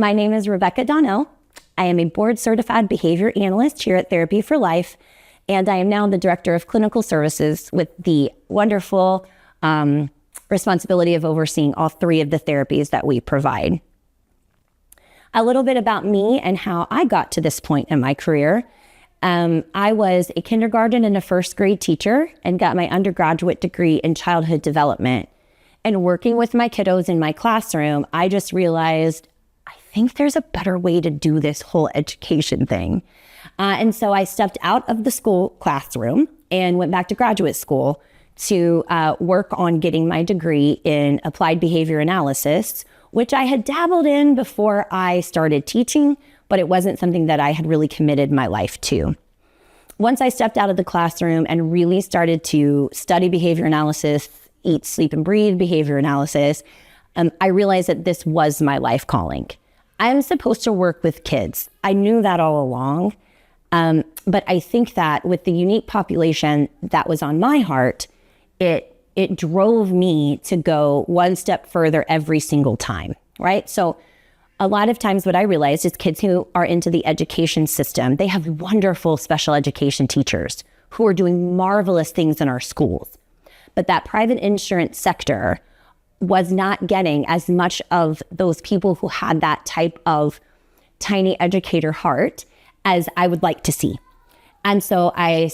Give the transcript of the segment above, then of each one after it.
my name is Rebecca Donnell. I am a board-certified behavior analyst here at Therapy for Life, and I am now the Director of Clinical Services with the wonderful responsibility of overseeing all three of the therapies that we provide. A little bit about me and how I got to this point in my career. I was a kindergarten and a first grade teacher and got my undergraduate degree in childhood development. And working with my kiddos in my classroom, I just realized, I think there's a better way to do this whole education thing. And so I stepped out of the school classroom and went back to graduate school to work on getting my degree in applied behavior analysis, which I had dabbled in before I started teaching, but it wasn't something that I had really committed my life to. Once I stepped out of the classroom and really started to study behavior analysis, eat, sleep, and breathe behavior analysis, I realized that this was my life calling. I'm supposed to work with kids. I knew that all along, but I think that with the unique population that was on my heart, it drove me to go one step further every single time, right? So a lot of times what I realized is kids who are into the education system, they have wonderful special education teachers who are doing marvelous things in our schools. But that private insurance sector was not getting as much of those people who had that type of tiny educator heart as I would like to see. And so I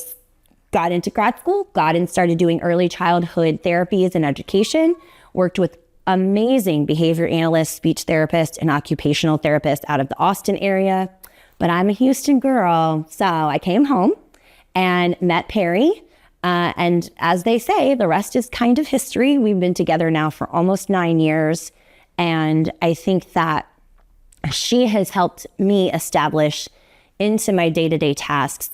got into grad school, started doing early childhood therapies and education, worked with amazing behavior analysts, speech therapists, and occupational therapists out of the Austin area. But I'm a Houston girl, so I came home and met Perry. And as they say, the rest is kind of history. We've been together now for almost 9 years. And I think that she has helped me establish into my day-to-day tasks.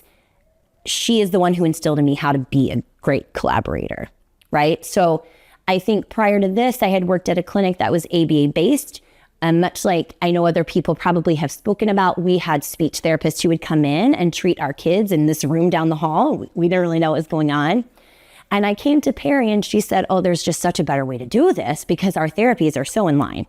She is the one who instilled in me how to be a great collaborator, right? So I think prior to this, I had worked at a clinic that was ABA based. Much like I know other people probably have spoken about, we had speech therapists who would come in and treat our kids in this room down the hall. We didn't really know what was going on. And I came to Perry and she said, oh, there's just such a better way to do this because our therapies are so in line.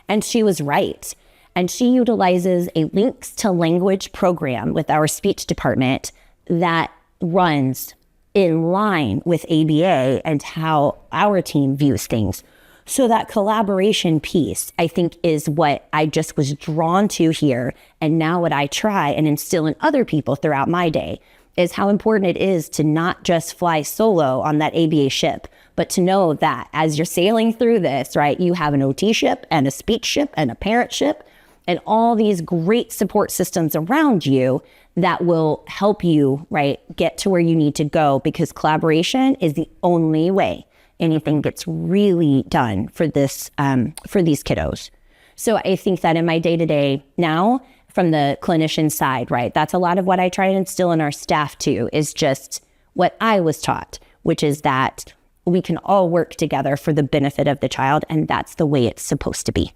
And she was right. And she utilizes a links to language program with our speech department that runs in line with ABA and how our team views things. So that collaboration piece, I think, is what I just was drawn to here. And now what I try and instill in other people throughout my day is how important it is to not just fly solo on that ABA ship, but to know that as you're sailing through this, right, you have an OT ship and a speech ship and a parent ship and all these great support systems around you that will help you, right, get to where you need to go, because collaboration is the only way anything gets really done for this, for these kiddos. So I think that in my day-to-day now, from the clinician side, right, that's a lot of what I try to instill in our staff too, is just what I was taught, which is that we can all work together for the benefit of the child, and that's the way it's supposed to be.